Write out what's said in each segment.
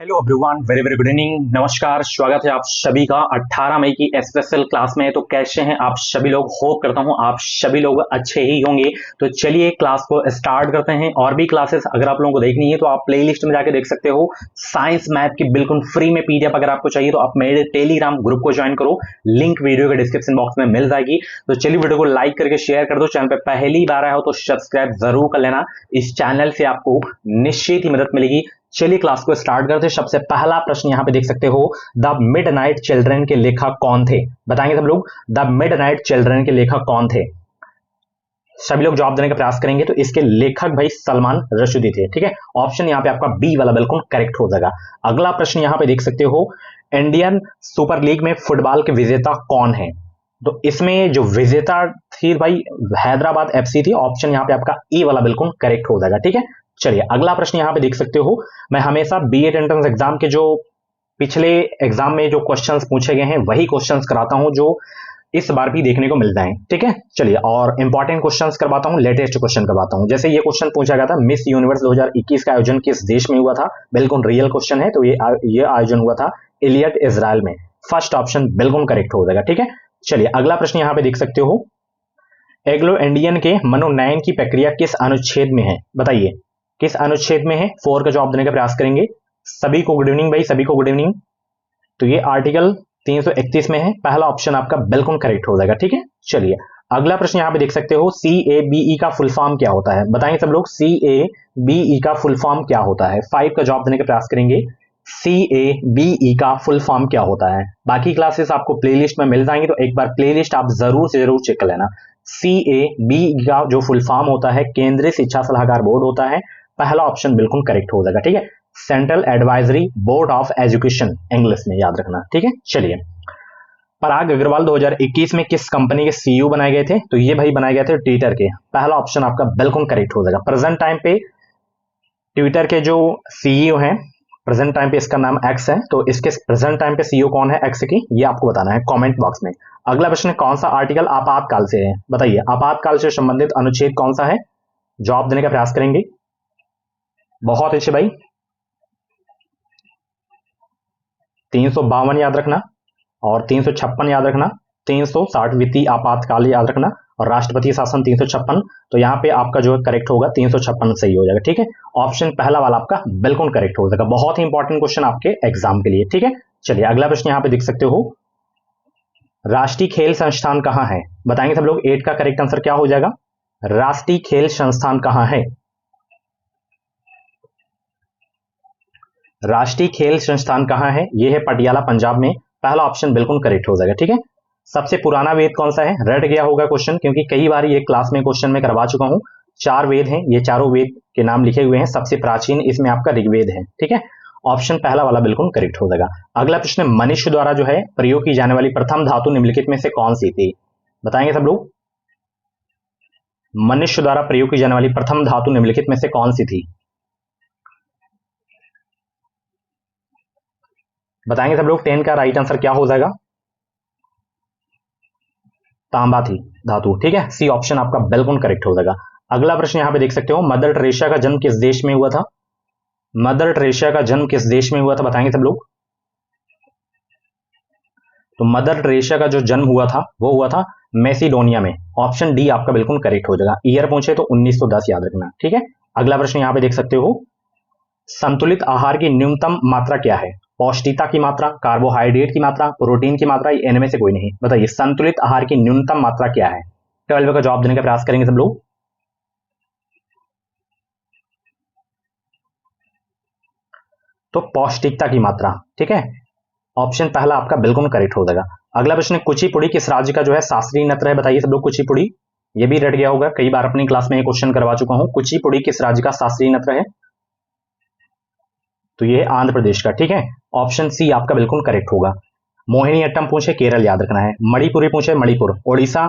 Hello everyone, very very good evening. नमस्कार, स्वागत है आप सभी का 18 मई की स्पेशल क्लास में। तो कैसे हैं आप सभी लोग? होप करता हूं आप सभी लोग अच्छे ही होंगे। तो चलिए क्लास को स्टार्ट करते हैं। और भी क्लासेस अगर आप लोगों को देखनी है तो आप प्लेलिस्ट में जाके देख सकते हो। साइंस मैथ की बिल्कुल फ्री में पीडीएफ अगर आपको चाहिए तो आप मेरे टेलीग्राम ग्रुप को ज्वाइन करो, लिंक वीडियो के डिस्क्रिप्शन बॉक्स में मिल जाएगी। तो चलिए वीडियो को लाइक करके शेयर कर दो। चैनल पर पहली बार आया हो तो सब्सक्राइब जरूर कर लेना। इस चैनल से आपको निश्चित ही मदद मिलेगी। चलिए क्लास को स्टार्ट करते हैं। सबसे पहला प्रश्न यहां पे देख सकते हो, द मिडनाइट चिल्ड्रन के लेखक कौन थे? बताएंगे सब लोग, द मिडनाइट चिल्ड्रन के लेखक कौन थे? सभी लोग जवाब देने का प्रयास करेंगे। तो इसके लेखक भाई सलमान रशदी थे। ठीक है, ऑप्शन यहां पे आपका बी वाला बिल्कुल करेक्ट हो जाएगा। अगला प्रश्न यहां पे देख सकते हो, इंडियन सुपर लीग में फुटबॉल के विजेता कौन है? तो इसमें जो विजेता थी भाई हैदराबाद एफसी थी। ऑप्शन यहां पे आपका ई वाला बिल्कुल करेक्ट हो जाएगा। ठीक है, चलिए अगला प्रश्न यहां पे देख सकते हो, मैं हमेशा बीएड एंट्रेंस एग्जाम के जो पिछले एग्जाम में जो क्वेश्चंस पूछे गए हैं वही क्वेश्चंस कराता हूं जो इस बार भी देखने को मिल जाए। ठीक है, चलिए और इंपॉर्टेंट क्वेश्चंस करवाता हूं, लेटेस्ट क्वेश्चन करवाता हूं। जैसे ये क्वेश्चन पूछा गया था, मिस यूनिवर्स 2021 का आयोजन किस देश में हुआ था? बिल्कुल रियल क्वेश्चन है। तो ये आयोजन हुआ था इलियट, इजराइल में। फर्स्ट ऑप्शन बिल्कुल करेक्ट हो जाएगा। ठीक है, चलिए अगला प्रश्न यहां पे देख सकते हो, एग्लो इंडियन के मनोनयन की प्रक्रिया किस अनुच्छेद में है? बताइए किस अनुच्छेद में है? 4 का जवाब देने का प्रयास करेंगे। सभी को गुड इवनिंग भाई, सभी को गुड इवनिंग। तो ये आर्टिकल 331 में है। पहला ऑप्शन आपका बिल्कुल करेक्ट हो जाएगा। ठीक है, चलिए अगला प्रश्न यहां पे देख सकते हो, CABE का फुल फॉर्म क्या होता है? बताएं सब लोग, CABE का फुल फॉर्म क्या होता है? 5 का जवाब देने का प्रयास करेंगे। CABE का फुल फॉर्म क्या होता है? बाकी क्लासेस आपको प्लेलिस्ट में मिल जाएंगी, तो एक बार प्लेलिस्ट आप जरूर से जरूर चेक कर लेना। CABE का जो फुल फॉर्म होता है, केंद्रीय शिक्षा सलाहकार बोर्ड होता है। पहला ऑप्शन बिल्कुल करेक्ट हो जाएगा। ठीक है, central advisory board of education English में याद रखना। ठीक है, चलिए पराग अग्रवाल 2021 में किस कंपनी के सीईओ बनाए गए थे? तो ये भाई बनाए गए थे ट्विटर के। पहला ऑप्शन आपका बिल्कुल करेक्ट हो जाएगा। प्रेजेंट टाइम पे ट्विटर के जो सीईओ हैं, प्रेजेंट टाइम पे इसका नाम एक्स है, तो इसके प्रेजेंट टाइम पे सीईओ कौन है एक्स की, ये आपको बताना है कमेंट बॉक्स में। अगला प्रश्न, कौन सा आर्टिकल आपातकाल से है? बताइए आपातकाल से संबंधित अनुच्छेद कौन सा है? जवाब देने का प्रयास करेंगे। बहुत अच्छे भाई, 352 याद रखना और 356 याद रखना। 360 वित्तीय आपातकाल याद रखना और राष्ट्रपति शासन 356। तो यहाँ पे आपका जो है करेक्ट होगा 356 सही हो जाएगा। ठीक है, ऑप्शन पहला वाला आपका बिल्कुल करेक्ट हो जाएगा। बहुत ही इंपॉर्टेंट क्वेश्चन आपके एग्जाम के लिए। ठीक है, चलिए अगला प्रश्न यहाँ पे देख सकते हो, राष्ट्रीय खेल संस्थान कहाँ है? बताएंगे सब लोग। 8 का करेक्ट आंसर क्या हो जाएगा? राष्ट्रीय खेल संस्थान कहाँ है? राष्ट्रीय खेल संस्थान कहाँ है? यह है पटियाला, पंजाब में। पहला ऑप्शन बिल्कुल करेक्ट हो जाएगा। ठीक है, सबसे पुराना वेद कौन सा है? रट गया होगा क्वेश्चन, क्योंकि कई बार ये क्लास में क्वेश्चन में करवा चुका हूं। 4 वेद हैं, ये चारों वेद के नाम लिखे हुए हैं। सबसे प्राचीन इसमें आपका ऋग्वेद है। ठीक है, ऑप्शन पहला वाला बिल्कुल करेक्ट हो जाएगा। अगला प्रश्न, मनुष्य द्वारा जो है प्रयोग की जाने वाली प्रथम धातु निम्नलिखित में से कौन सी थी? बताएंगे सब लोग, मनुष्य द्वारा प्रयोग की जाने वाली प्रथम धातु निम्नलिखित में से कौन सी थी? बताएंगे सब लोग। 10 का राइट आंसर क्या हो जाएगा? तांबा थी धातु। ठीक है, सी ऑप्शन आपका बिल्कुल करेक्ट हो जाएगा। अगला प्रश्न यहां पे देख सकते हो, मदर टेरेसा का जन्म किस देश में हुआ था? मदर टेरेसा का जन्म किस देश में हुआ था? बताएंगे सब लोग। तो मदर टेरेसा का जो जन्म हुआ था वो हुआ था मैसिडोनिया में। ऑप्शन डी आपका बिल्कुल करेक्ट हो जाएगा। ईयर पूछे तो 1910 याद रखना। ठीक है, अगला प्रश्न यहां पे देख सकते हो, संतुलित आहार की न्यूनतम मात्रा क्या है? पौष्टिकता की मात्रा, कार्बोहाइड्रेट की मात्रा, प्रोटीन की मात्रा, इनमें से कोई नहीं। बताइए संतुलित आहार की न्यूनतम मात्रा क्या है? 12 का जवाब देने का प्रयास करेंगे सब लोग। तो पौष्टिकता की मात्रा। ठीक है, ऑप्शन पहला आपका बिल्कुल करेक्ट हो जाएगा। अगला प्रश्न, कुचिपुड़ी किस राज्य का जो है शास्त्रीय नृत्य है? बताइए सब लोग। कुचिपुड़ी, ये भी रट गया होगा, कई बार अपनी क्लास में ये क्वेश्चन करवा चुका हूं। कुचिपुड़ी किस राज्य का शास्त्रीय नृत्य है? तो ये आंध्र प्रदेश का। ठीक है, ऑप्शन सी आपका बिल्कुल करेक्ट होगा। मोहिनीअट्टम पूछे केरल याद रखना है। मणिपुरी पूछे मणिपुर। ओडिशा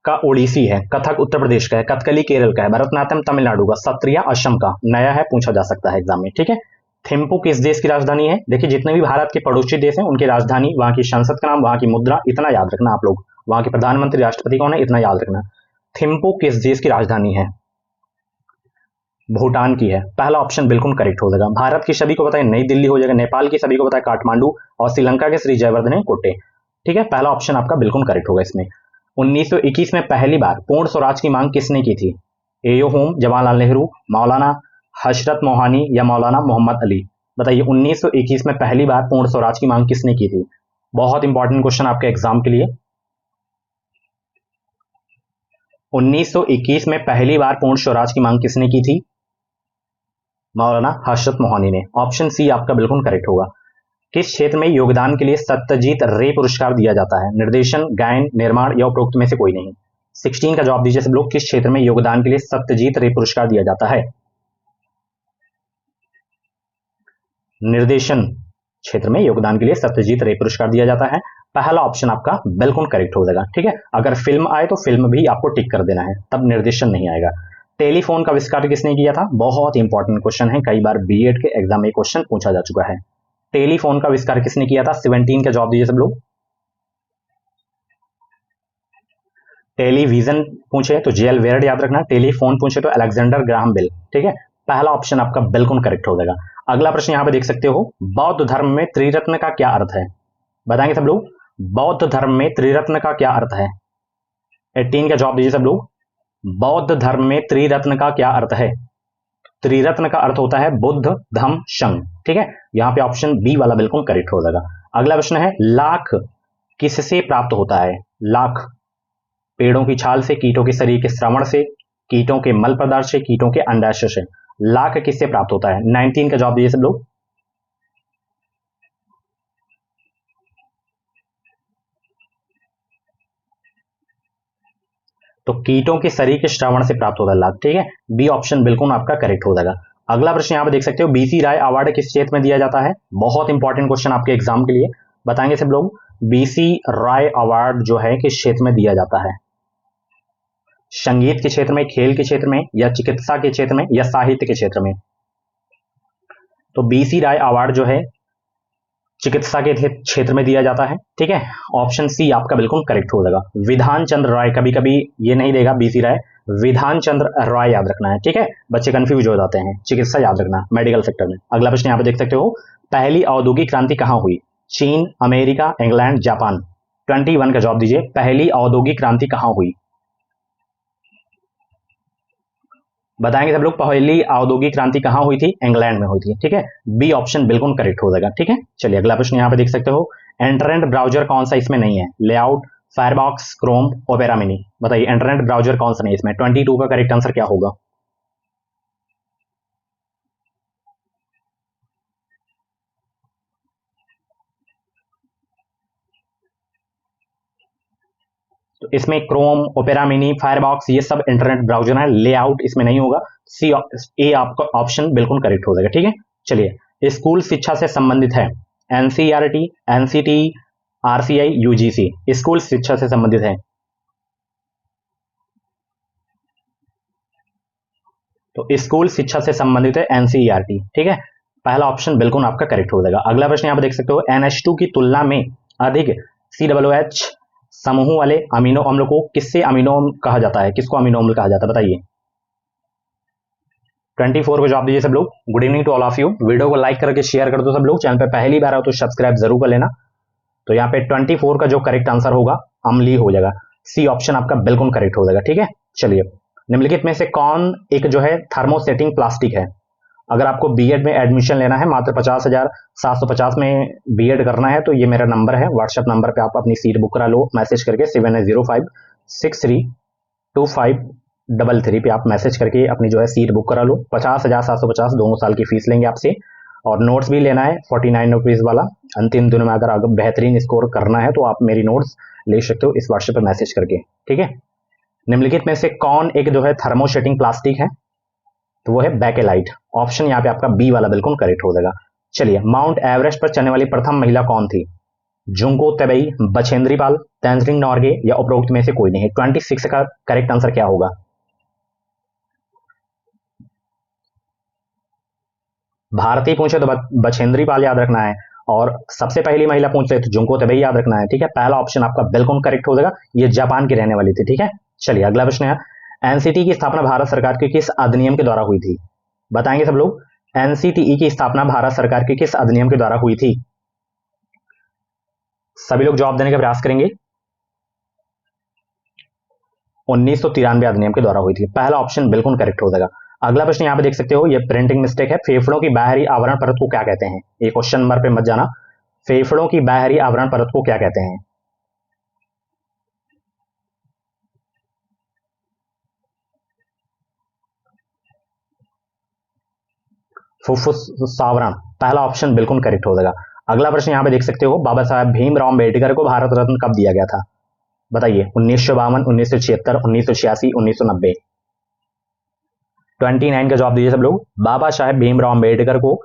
का ओडिसी है। कथक उत्तर प्रदेश का है। कथकली केरल का है। भरतनाट्यम तमिलनाडु का। सत्रिया असम का। नया है, पूछा जा सकता है एग्जाम में। ठीक है, थिम्पू किस देश की राजधानी है? देखिए जितने भी भारत के पड़ोसी देश हैं उनकी राजधानी, वहां की संसद का नाम, वहां की मुद्रा, इतना याद रखना आप लोग। वहां के प्रधानमंत्री राष्ट्रपति कौन है, इतना याद रखना। थिम्पू किस देश की राजधानी है? भूटान की है। पहला ऑप्शन बिल्कुल करेक्ट हो जाएगा। भारत की सभी को पता है नई दिल्ली हो जाएगा, नेपाल की सभी को पता है काठमांडू, और श्रीलंका के श्री जयवर्धने कोटे। ठीक है, पहला ऑप्शन आपका बिल्कुल करेक्ट होगा इसमें। 1921 में पहली बार पूर्ण स्वराज की मांग किसने की थी? एयो होम, जवाहरलाल नेहरू, मौलाना हशरत मोहानी या मौलाना मोहम्मद अली? बताइए 1921 में पहली बार पूर्ण स्वराज की मांग किसने की थी? बहुत इंपॉर्टेंट क्वेश्चन आपके एग्जाम के लिए। 1921 में पहली बार पूर्ण स्वराज की मांग किसने की थी? मौलाना हशरत मोहानी ने। ऑप्शन सी आपका बिल्कुल करेक्ट होगा। किस क्षेत्र में योगदान के लिए सत्यजीत रे पुरस्कार दिया जाता है? निर्देशन, गायन, निर्माण या उपरोक्त में से कोई नहीं? 16 का जवाब दीजिए सब लोग। किस क्षेत्र में योगदान के लिए सत्यजीत रे पुरस्कार दिया जाता है? निर्देशन क्षेत्र में योगदान के लिए सत्यजीत रे पुरस्कार दिया जाता है। पहला ऑप्शन आपका बिल्कुल करेक्ट हो जाएगा। ठीक है, अगर फिल्म आए तो फिल्म भी आपको टिक कर देना है, तब निर्देशन नहीं आएगा। टेलीफोन का आविष्कार किसने किया था? बहुत इंपॉर्टेंट क्वेश्चन है, कई बार बीएड के एग्जाम में क्वेश्चन पूछा जा चुका है। टेलीफोन का आविष्कार किसने किया था? 17 का जवाब दीजिए सब लोग। टेलीविजन पूछे तो जेएल वेयर्ड याद रखना, टेलीफोन पूछे तो अलेक्जेंडर ग्राहम बेल। ठीक है, पहला ऑप्शन आपका बिल्कुल करेक्ट हो जाएगा। अगला प्रश्न यहां पे देख सकते हो, बौद्ध धर्म में त्रिरत्न का क्या अर्थ है? बताएंगे सब लोग, बौद्ध धर्म में त्रिरत्न का क्या अर्थ है? 18 का जवाब दीजिए सब लोग। बौद्ध धर्म में त्रिरत्न का क्या अर्थ है? त्रिरत्न का अर्थ होता है बुद्ध, धम्म, संघ। ठीक है, यहां पे ऑप्शन बी वाला बिल्कुल करेक्ट हो जाएगा। अगला प्रश्न है, लाख किससे प्राप्त होता है? लाख पेड़ों की छाल से, कीटों के शरीर के श्रवण से, कीटों के मल पदार्थ से, कीटों के अंडाशय से। लाख किससे प्राप्त होता है? 19 का जवाब दीजिए सब लोग। तो कीटों के शरीर के श्रवण से प्राप्त होता है लाख। ठीक है, बी ऑप्शन बिल्कुल आपका करेक्ट हो जाएगा। अगला प्रश्न यहां पर देख सकते हो, बीसी राय अवार्ड किस क्षेत्र में दिया जाता है? बहुत इंपॉर्टेंट क्वेश्चन आपके एग्जाम के लिए, बताएंगे सब लोग। बीसी राय अवार्ड जो है किस क्षेत्र में दिया जाता है? संगीत के क्षेत्र में, खेल के क्षेत्र में, या चिकित्सा के क्षेत्र में, या साहित्य के क्षेत्र में? तो बीसी राय अवार्ड जो है चिकित्सा के क्षेत्र में दिया जाता है। ठीक है, ऑप्शन सी आपका बिल्कुल करेक्ट हो जाएगा। विधान चंद्र राय, कभी कभी ये नहीं देगा बीसी राय, विधान चंद्र राय याद रखना है। ठीक है, बच्चे कंफ्यूज हो जाते हैं, चिकित्सा याद रखना मेडिकल सेक्टर में। अगला प्रश्न यहाँ पे देख सकते हो, पहली औद्योगिक क्रांति कहां हुई? चीन, अमेरिका, इंग्लैंड, जापान? 21 का जवाब दीजिए। पहली औद्योगिक क्रांति कहां हुई? बताएंगे सब लोग। पहली औद्योगिक क्रांति कहां हुई थी? इंग्लैंड में हुई थी। ठीक है, बी ऑप्शन बिल्कुल करेक्ट हो जाएगा। ठीक है, चलिए अगला प्रश्न यहां पे देख सकते हो, इंटरनेट ब्राउजर कौन सा इसमें नहीं है? Layout, firebox, Chrome, opera mini? बताइए इंटरनेट ब्राउजर कौन सा नहीं इसमें? 22 का करेक्ट आंसर क्या होगा? तो इसमें क्रोम, ओपेरा मिनी, फायरबॉक्स ये सब इंटरनेट ब्राउजर है, लेआउट इसमें नहीं होगा। सी ए आपका ऑप्शन बिल्कुल करेक्ट हो जाएगा। ठीक है, चलिए स्कूल शिक्षा से संबंधित है NCERT, NCT, RCI, UGC? School शिक्षा से संबंधित है, तो स्कूल शिक्षा से संबंधित है एनसीईआरटी। ठीक है, पहला ऑप्शन बिल्कुल आपका करेक्ट हो जाएगा। अगला प्रश्न यहां पर देख सकते हो, NH2 की तुलना में अधिक COOH समूह वाले अमीनो अम्ल को किससे अमीनो अम्ल कहा जाता है? किसको अमीनो अम्ल कहा जाता है बताइए? 24 को जवाब दीजिए सब लोग। Good evening to all of you. Video को लाइक करके शेयर कर दो सब लोग। चैनल पे पहली बार आओ तो सब्सक्राइब जरूर कर लेना। तो यहाँ पे 24 का जो करेक्ट आंसर होगा अम्लीय हो जाएगा। सी ऑप्शन आपका बिल्कुल करेक्ट हो जाएगा। ठीक है, चलिए निम्नलिखित में से कौन एक जो है थर्मोसेटिंग प्लास्टिक है? अगर आपको बीएड में एडमिशन लेना है, मात्र 50,750 में बीएड करना है, तो ये मेरा नंबर है, व्हाट्सएप नंबर पे आप अपनी सीट बुक करा लो मैसेज करके 7805632533 पे आप मैसेज करके अपनी जो है सीट बुक करा लो। 50,750 दोनों साल की फीस लेंगे आपसे, और नोट्स भी लेना है 49 रुपीज़ वाला। अंतिम दिनों में अगर बेहतरीन स्कोर करना है तो आप मेरी नोट्स ले सकते हो इस व्हाट्सएप पर मैसेज करके। ठीक है, निम्नलिखित में से कौन एक जो है थर्मोसेटिंग प्लास्टिक है? तो वो है बैकेलाइट। ऑप्शन यहाँ पे आपका बी वाला बिल्कुल करेक्ट हो जाएगा। चलिए, माउंट एवरेस्ट पर चढ़ने वाली प्रथम महिला कौन थी? जुंको तबेई, बछेंद्री पाल, तेंजिंग नॉर्गे या उपरोक्त में से कोई नहीं? 26 का करेक्ट आंसर क्या होगा? भारतीय पूछे तो बछेंद्री पाल याद रखना है, और सबसे पहली महिला पूछ रहे तो जुंको तबेई याद रखना है। ठीक है, पहला ऑप्शन आपका बिल्कुल करेक्ट हो जाएगा, ये जापान की रहने वाली थी। ठीक है, चलिए अगला प्रश्न है, एनसीटी की स्थापना भारत सरकार के किस अधिनियम के द्वारा हुई थी? बताएंगे सब लोग। एनसीटीई की स्थापना भारत सरकार के किस अधिनियम के द्वारा हुई थी? सभी लोग जवाब देने का प्रयास करेंगे। 1993 अधिनियम के द्वारा हुई थी। पहला ऑप्शन बिल्कुल करेक्ट हो जाएगा। अगला प्रश्न यहां पे देख सकते हो, ये प्रिंटिंग मिस्टेक है। फेफड़ों की बाहरी आवरण परत को क्या कहते हैं? ये क्वेश्चन नंबर पे मत जाना। फेफड़ों की बाहरी आवरण परत को क्या कहते हैं? फुफ्फुस आवरण, पहला ऑप्शन बिल्कुल करेक्ट हो जाएगा। अगला प्रश्न यहां पे देख सकते हो, बाबा साहब भीमराव अम्बेडकर को भारत रत्न कब दिया गया था? बताइए। 1952, 1976, 1986, 1990। 29 का जवाब दीजिए सब लोग। बाबा साहेब भीमराव अम्बेडकर को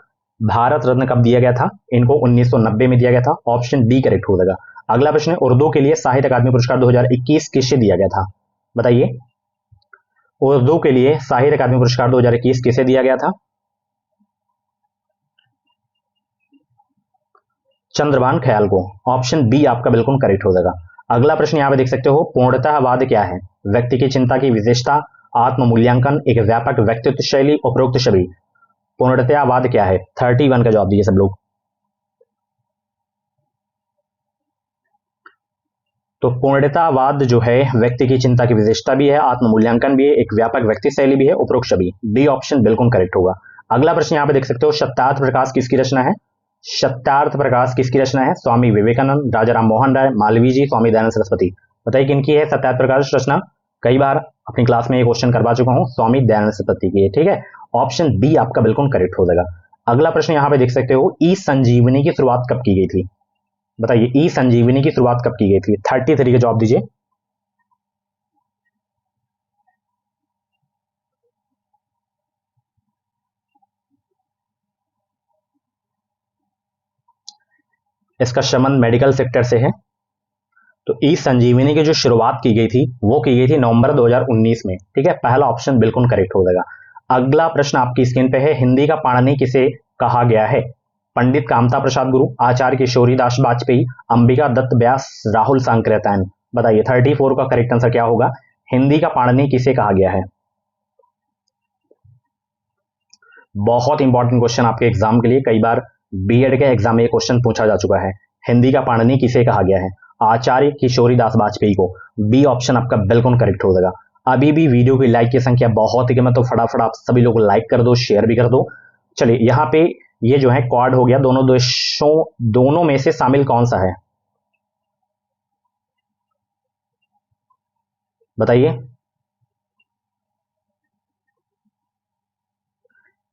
भारत रत्न कब दिया गया था? इनको 1990 में दिया गया था। ऑप्शन डी करेक्ट हो जाएगा। अगला प्रश्न, उर्दू के लिए साहित्य अकादमी पुरस्कार 2021 किसे दिया गया था? बताइए। उर्दू के लिए साहित्य अकादमी पुरस्कार 2021 किसे दिया गया था? चंद्रभान ख्याल को। ऑप्शन बी आपका बिल्कुल करेक्ट हो जाएगा। अगला प्रश्न यहां पे देख सकते हो, पूर्णतावाद क्या है? व्यक्ति की चिंता की विशेषता, आत्म मूल्यांकन, एक व्यापक व्यक्तित्व शैली, उपरोक्त सभी। पूर्णतावाद क्या है? 31 का जवाब दीजिए सब लोग। तो पूर्णतावाद जो है व्यक्ति की चिंता की विशेषता भी है, आत्म मूल्यांकन भी है, एक व्यापक व्यक्ति शैली भी है, उपरोक्त सभी। डी ऑप्शन बिल्कुल करेक्ट होगा। अगला प्रश्न यहां पे देख सकते हो, सत्यार्थ प्रकाश किसकी रचना है? सत्यार्थ प्रकाश किसकी रचना है? स्वामी विवेकानंद, राजा राम मोहन राय, मालवीय जी, स्वामी दयानंद सरस्वती। बताइए किनकी है सत्यार्थ प्रकाश रचना? कई बार अपनी क्लास में ये क्वेश्चन करवा चुका हूं, स्वामी दयानंद सरस्वती की है। ठीक है, ऑप्शन बी आपका बिल्कुल करेक्ट हो जाएगा। अगला प्रश्न यहां पे देख सकते हो, ई संजीवनी की शुरुआत कब की गई थी? बताइए, ई संजीवनी की शुरुआत कब की गई थी? 33 का जवाब दीजिए। इसका संबंध मेडिकल सेक्टर से है। तो ई संजीवनी की जो शुरुआत की गई थी वो की गई थी नवंबर 2019 में। ठीक है, पहला ऑप्शन बिल्कुल करेक्ट हो जाएगा। अगला प्रश्न आपकी स्क्रीन पे है, हिंदी का पाणिनि किसे कहा गया है? पंडित कामता प्रसाद गुरु, आचार्य किशोरीदास वाजपेयी, अंबिका दत्त व्यास, राहुल सांकृत्यायन। बताइए 34 का करेक्ट आंसर क्या होगा? हिंदी का पाणिनि किसे कहा गया है? बहुत इंपॉर्टेंट क्वेश्चन आपके एग्जाम के लिए, कई बार बीएड के एग्जाम में क्वेश्चन पूछा जा चुका है। हिंदी का पाणिनि किसे कहा गया है? आचार्य किशोरीदास वाजपेयी को। बी ऑप्शन आपका बिल्कुल करेक्ट हो जाएगा। अभी भी वीडियो की लाइक की संख्या बहुत ही कम है, तो फटाफट आप सभी लोग लाइक कर दो, शेयर भी कर दो। चलिए, यहाँ पे ये जो है क्वाड हो गया, दोनों देशों, दोनों में से शामिल कौन सा है? बताइए।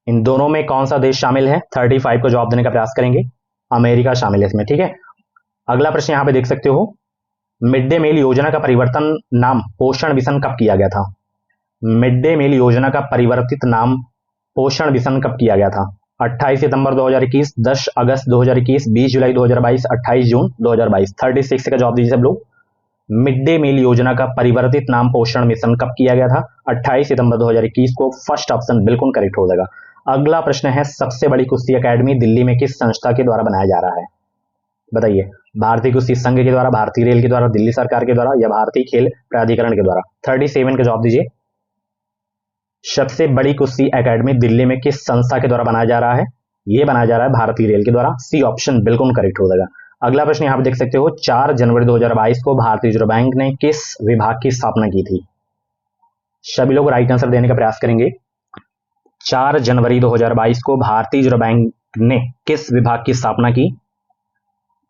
इन दोनों में कौन सा देश शामिल है? 35 को जवाब देने का प्रयास करेंगे। अमेरिका शामिल है इसमें। ठीक है, अगला प्रश्न यहां पे देख सकते हो, मिड डे मील योजना का परिवर्तन नाम पोषण मिशन कब किया गया था? मिड डे मील योजना का परिवर्तित नाम पोषण मिशन कब किया गया था? 28 सितंबर 2021, 10 अगस्त 2021, 20 जुलाई 2022, 28 जून 2022। 36 का जवाब दीजिए सब लोग। मिड डे मील योजना का परिवर्तित नाम पोषण मिशन कब किया गया था? 28 सितंबर 2021 को। फर्स्ट ऑप्शन बिल्कुल करेक्ट हो जाएगा। अगला प्रश्न है, सबसे बड़ी कुश्ती अकेडमी दिल्ली में किस संस्था के द्वारा बनाया जा रहा है? बताइए। भारतीय कुश्ती संघ के द्वारा, भारतीय रेल के द्वारा, दिल्ली सरकार के द्वारा, या भारतीय खेल प्राधिकरण के द्वारा? 37 का जवाब दीजिए। सबसे बड़ी कुश्ती अकेडमी दिल्ली में किस संस्था के द्वारा बनाया जा रहा है? यह बनाया जा रहा है भारतीय रेल के द्वारा। सी ऑप्शन बिल्कुल करेक्ट हो जाएगा। अगला प्रश्न यहां पर देख सकते हो, 4 जनवरी 2022 को भारतीय रिजर्व बैंक ने किस विभाग की स्थापना की थी? सभी लोग राइट आंसर देने का प्रयास करेंगे। 4 जनवरी 2022 को भारतीय रिजर्व बैंक ने किस विभाग की स्थापना की?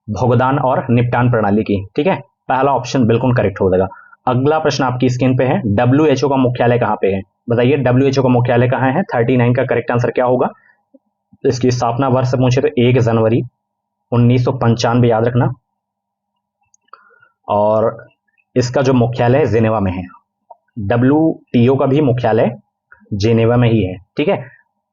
भुगतान और निपटान प्रणाली की। ठीक है, पहला ऑप्शन बिल्कुल करेक्ट हो जाएगा। अगला प्रश्न आपकी स्क्रीन पे है, डब्ल्यूएचओ का मुख्यालय कहां पे है? बताइए डब्ल्यूएचओ का मुख्यालय कहां है? 39 का करेक्ट आंसर क्या होगा? इसकी स्थापना वर्ष पूछे तो 1 जनवरी 1995 याद रखना। और इसका जो मुख्यालय जिनेवा में है। डब्ल्यूटीओ का भी मुख्यालय जिनेवा में ही है। ठीक है,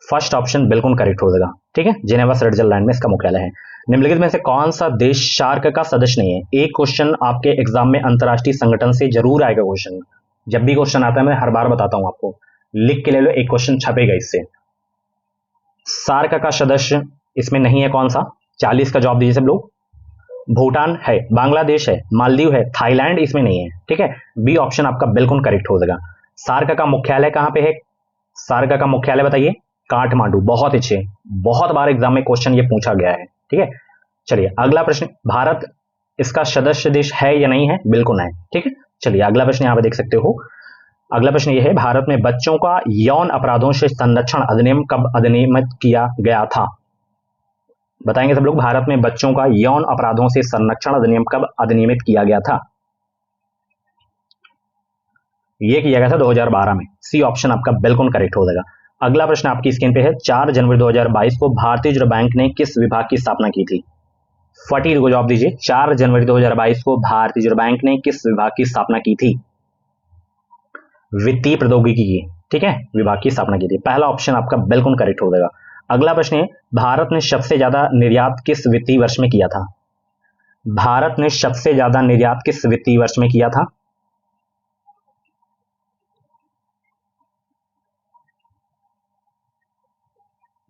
फर्स्ट ऑप्शन बिल्कुल करेक्ट हो जाएगा। ठीक है, जिनेवा स्विट्जरलैंड में इसका मुख्यालय है। निम्नलिखित में से कौन सा देश शार्क का सदस्य नहीं है? एक क्वेश्चन आपके एग्जाम में अंतरराष्ट्रीय संगठन से जरूर आएगा क्वेश्चन। जब भी क्वेश्चन आता है मैं हर बार बताता हूं आपको, लिख के ले लो, एक क्वेश्चन छपेगा इससे। सार्क का सदस्य इसमें नहीं है, कौन सा? 40 का जवाब दीजिए सब लोग। भूटान है, बांग्लादेश है, मालदीव है, थाईलैंड इसमें नहीं है। ठीक है, बी ऑप्शन आपका बिल्कुल करेक्ट हो जाएगा। सार्क का मुख्यालय कहां पे है? सार्क का मुख्यालय बताइए। काठमांडू, बहुत अच्छे, बहुत बार एग्जाम में क्वेश्चन ये पूछा गया है। ठीक है, चलिए अगला प्रश्न, भारत इसका सदस्य देश है या नहीं है? बिल्कुल है। ठीक है, चलिए अगला प्रश्न यहाँ पे देख सकते हो। अगला प्रश्न ये है, भारत में बच्चों का यौन अपराधों से संरक्षण अधिनियम कब अधिनियमित किया गया था? बताएंगे सब लोग, भारत में बच्चों का यौन अपराधों से संरक्षण अधिनियम कब अधिनियमित किया गया था? ये किया गया था 2012 में। सी ऑप्शन आपका बिल्कुल करेक्ट हो जाएगा। अगला प्रश्न आपकी स्क्रीन पे है, 4 जनवरी 2022 को भारतीय रिजर्व बैंक ने किस विभाग की स्थापना की थी? फटी को जवाब दीजिए। 4 जनवरी 2022 को भारतीय रिजर्व बैंक ने किस विभाग की स्थापना की थी? वित्तीय प्रौद्योगिकी की, ठीक है, विभाग की स्थापना की थी। पहला ऑप्शन आपका बिल्कुल करेक्ट हो जाएगा। अगला प्रश्न है, भारत ने सबसे ज्यादा निर्यात किस वित्तीय वर्ष में किया था? भारत ने सबसे ज्यादा निर्यात किस वित्तीय वर्ष में किया था?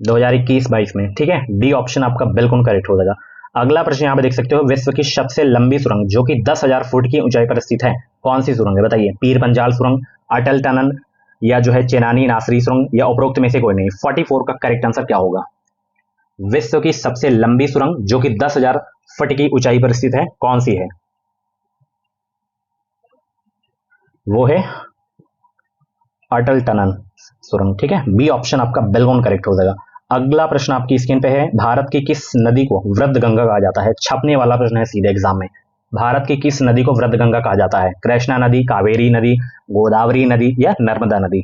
2021-22 में। ठीक है, डी ऑप्शन आपका बिल्कुल करेक्ट हो जाएगा। अगला प्रश्न यहां पे देख सकते हो, विश्व की सबसे लंबी सुरंग जो कि 10,000 फुट की ऊंचाई पर स्थित है, कौन सी सुरंग है? बताइए, पीर पंजाल सुरंग, अटल टनल, या जो है चेनानी नासरी सुरंग, या उपरोक्त में से कोई नहीं। 44 का करेक्ट आंसर क्या होगा? विश्व की सबसे लंबी सुरंग जो कि 10,000 फुट की ऊंचाई पर स्थित है, कौन सी है? वो है अटल टनल सुरंग। ठीक है, बी ऑप्शन आपका बिल्कुल करेक्ट हो जाएगा। अगला प्रश्न आपकी स्क्रीन पे है, भारत की किस नदी को वृद्ध गंगा कहा जाता है? छपने वाला प्रश्न है सीधे एग्जाम में। भारत की किस नदी को वृद्ध गंगा कहा जाता है? कृष्णा नदी, कावेरी नदी, गोदावरी नदी, या नर्मदा नदी?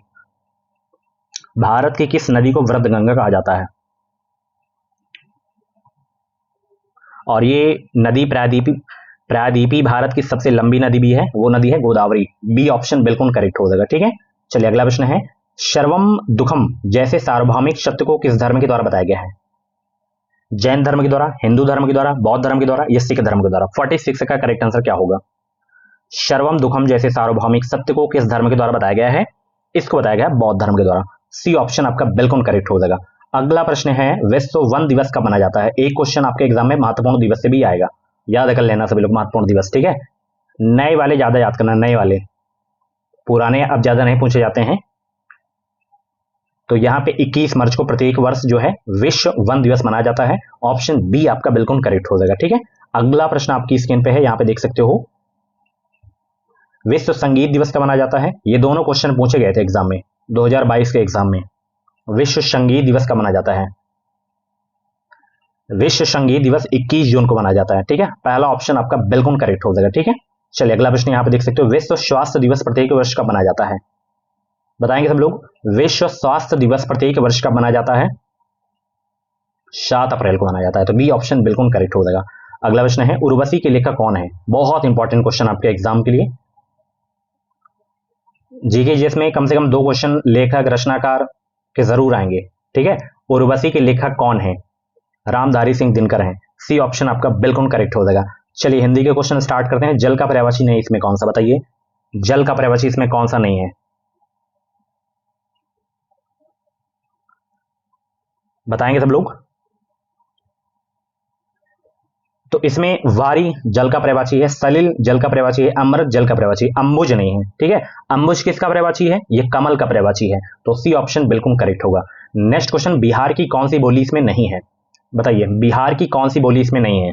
भारत की किस नदी को वृद्ध गंगा कहा जाता है? और ये नदी प्रायद्वीपी भारत की सबसे लंबी नदी भी है, वो नदी है गोदावरी। बी ऑप्शन बिल्कुल करेक्ट हो जाएगा। ठीक है, चलिए अगला प्रश्न है, सर्वम दुखम जैसे सार्वभौमिक सत्य को किस धर्म के द्वारा बताया गया है? जैन धर्म के द्वारा, हिंदू धर्म के द्वारा, बौद्ध धर्म के द्वारा, या सिख धर्म के द्वारा? 46 का करेक्ट आंसर क्या होगा? सर्वम दुखम जैसे सार्वभौमिक सत्य को किस धर्म के द्वारा बताया गया है? इसको बताया गया बौद्ध धर्म के द्वारा। सी ऑप्शन आपका बिल्कुल करेक्ट हो जाएगा। अगला प्रश्न है, विश्व वन दिवस कब मनाया जाता है? एक क्वेश्चन आपके एग्जाम में महत्वपूर्ण दिवस से भी आएगा, याद कर लेना सभी लोग, महत्वपूर्ण दिवस। ठीक है, नए वाले ज्यादा याद करना, नए वाले, पुराने अब ज्यादा नहीं पूछे जाते हैं। तो यहाँ पे 21 मार्च को प्रत्येक वर्ष जो है विश्व वन दिवस मनाया जाता है। ऑप्शन बी आपका बिल्कुल करेक्ट हो जाएगा। ठीक है, अगला प्रश्न आपकी स्क्रीन पे है, यहाँ पे देख सकते हो, विश्व संगीत दिवस कब मनाया जाता है? ये दोनों क्वेश्चन पूछे गए थे एग्जाम में, 2022 के एग्जाम में। विश्व संगीत दिवस कब मनाया जाता है? विश्व संगीत दिवस 21 जून को मनाया जाता है। ठीक है, पहला ऑप्शन आपका बिल्कुल करेक्ट हो जाएगा। ठीक है, चलिए अगला प्रश्न यहाँ पे देख सकते हो, विश्व स्वास्थ्य दिवस प्रत्येक वर्ष कब मनाया जाता है? बताएंगे सब लोग, विश्व स्वास्थ्य दिवस प्रत्येक वर्ष कब मनाया जाता है? 7 अप्रैल को मनाया जाता है। तो बी ऑप्शन बिल्कुल करेक्ट हो जाएगा। अगला प्रश्न है, उर्वशी के लेखक कौन है? बहुत इंपॉर्टेंट क्वेश्चन आपके एग्जाम के लिए। जीके जिसमें कम से कम 2 क्वेश्चन लेखक रचनाकार के जरूर आएंगे। ठीक है, उर्वशी के लेखक कौन है? रामधारी सिंह दिनकर हैं। सी ऑप्शन आपका बिल्कुल करेक्ट हो जाएगा। चलिए हिंदी के क्वेश्चन स्टार्ट करते हैं। जल का पर्यायवाची नहीं इसमें कौन सा? बताइए, जल का पर्यायवाची इसमें कौन सा नहीं है? बताएंगे सब लोग। तो इसमें वारी जल का पर्यायवाची है, सलिल जल का पर्यायवाची है, अमृत जल का पर्यायवाची, अंबुज नहीं है। ठीक है, अंबुज किसका पर्यायवाची है? ये कमल का पर्यायवाची है। तो सी ऑप्शन बिल्कुल करेक्ट होगा। नेक्स्ट क्वेश्चन, बिहार की कौन सी बोली इसमें नहीं है? बताइए, बिहार की कौन सी बोली इसमें नहीं है?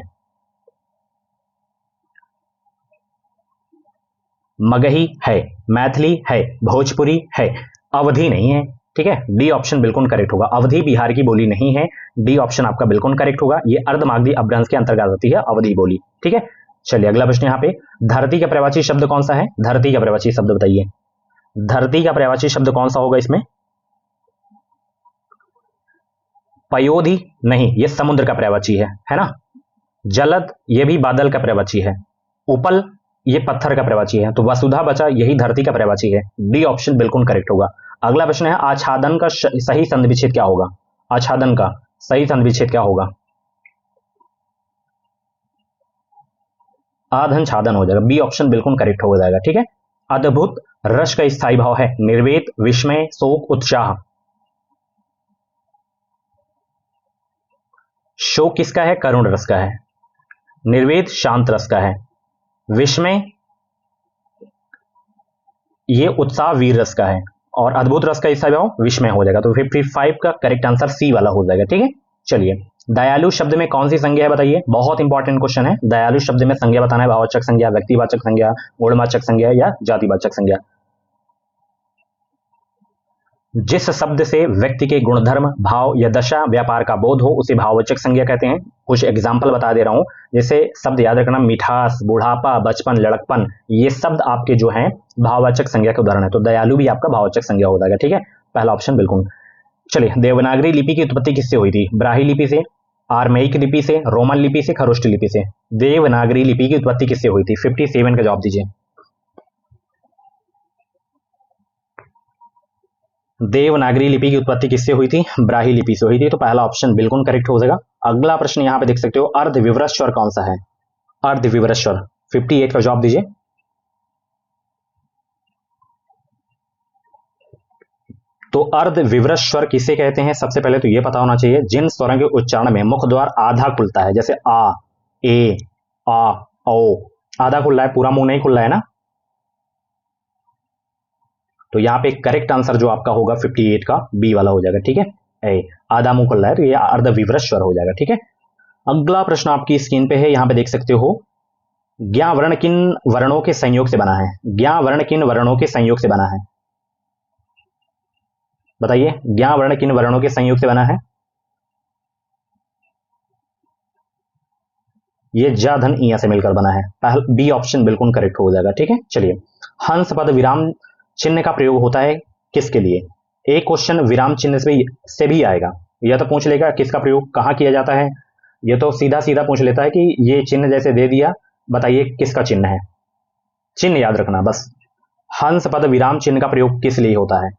मगही है, मैथिली है, भोजपुरी है, अवधी नहीं है। ठीक है, डी ऑप्शन बिल्कुल करेक्ट होगा। अवधी बिहार की बोली नहीं है। डी ऑप्शन आपका बिल्कुल करेक्ट होगा। ये अर्धमागधी अपभ्रंश के अंतर्गत आती है अवधी बोली। ठीक है, चलिए अगला प्रश्न यहाँ पे, धरती का पर्यायवाची शब्द कौन सा है? धरती का पर्यायवाची शब्द बताइए, धरती का पर्यायवाची शब्द कौन सा होगा इसमें? पयोधी नहीं, ये समुद्र का पर्यायवाची है ना। जलद ये भी बादल का पर्यायवाची है। उपल ये पत्थर का पर्यायवाची है। तो वसुधा बचा यही धरती का पर्यायवाची है। डी ऑप्शन बिल्कुल करेक्ट होगा। अगला प्रश्न है, आच्छादन का सही संधि विच्छेद क्या होगा? आच्छादन का सही संधि विच्छेद क्या होगा? आधन छादन हो जाएगा। बी ऑप्शन बिल्कुल करेक्ट हो जाएगा। ठीक है, अद्भुत रस का स्थायी भाव है, निर्वेद, विस्मय, शोक, उत्साह। शोक किसका है? करुण रस का है। निर्वेद शांत रस का है। विस्मय ये उत्साह वीर रस का है। और अद्भुत रस का हिस्सा भाव विस्मय हो जाएगा। तो 55 का करेक्ट आंसर सी वाला हो जाएगा। ठीक है, चलिए दयालु शब्द में कौन सी संज्ञा है बताइए, बहुत इंपॉर्टेंट क्वेश्चन है। दयालु शब्द में संज्ञा बताना है, भाववाचक संज्ञा, व्यक्तिवाचक संज्ञा, गुणवाचक संज्ञा या जातिवाचक संज्ञा। जिस शब्द से व्यक्ति के गुणधर्म, भाव या दशा, व्यापार का बोध हो उसे भाववाचक संज्ञा कहते हैं। कुछ एग्जाम्पल बता दे रहा हूं, जैसे शब्द याद रखना, मिठास, बुढ़ापा, बचपन, लड़कपन, ये शब्द आपके जो हैं भाववाचक संज्ञा के उदाहरण है। तो दयालु भी आपका भाववाचक संज्ञा हो जाएगा। ठीक है, पहला ऑप्शन बिल्कुल। चलिए, देवनागरी लिपि की उत्पत्ति किससे हुई थी, ब्राह्मी लिपि से, आर्मेइक लिपि से, रोमन लिपि से, खरोष्टी लिपि से। देवनागरी लिपि की उत्पत्ति किससे हुई थी, 57 का जवाब दीजिए। देवनागरी लिपि की उत्पत्ति किससे हुई थी, ब्राह्मी लिपि से हुई थी। तो पहला ऑप्शन बिल्कुल करेक्ट हो जाएगा। अगला प्रश्न यहां पे देख सकते हो, अर्धविवृत स्वर कौन सा है, अर्धविवृत स्वर, 58 का जवाब दीजिए। तो अर्धविवृत स्वर किसे कहते हैं, सबसे पहले तो यह पता होना चाहिए, जिन स्वरों के उच्चारण में मुख द्वार आधा खुलता है, जैसे आ, ए, आ, ओ, आधा खुल रहा है, पूरा मुंह नहीं खुल रहा है ना। तो यहाँ पे करेक्ट आंसर जो आपका होगा 58 का बी वाला हो जाएगा। ठीक है, ए, आधा मुंह खुल रहा है तो ये अर्धविवृत स्वर हो जाएगा। ठीक है, अगला प्रश्न आपकी स्क्रीन पे है, यहाँ पे देख सकते हो, ज्ञा वर्ण किन वर्णों के संयोग से बना है, ज्ञा वर्ण किन वर्णों के संयोग से बना है, बताइए, ज्ञा वर्ण किन वर्णों के संयोग से बना है। ये जा धन इया से मिलकर बना है, पहला बी ऑप्शन बिल्कुल करेक्ट हो जाएगा। ठीक है, चलिए, हंस पद विराम चिन्ह का प्रयोग होता है किसके लिए, एक क्वेश्चन विराम चिन्ह से भी आएगा, यह तो पूछ लेगा किसका प्रयोग कहां किया जाता है, ये तो सीधा सीधा पूछ लेता है कि ये चिन्ह जैसे दे दिया, बताइए किसका चिन्ह है, चिन्ह याद रखना बस। हंस पद विराम चिन्ह का प्रयोग किस लिए होता है,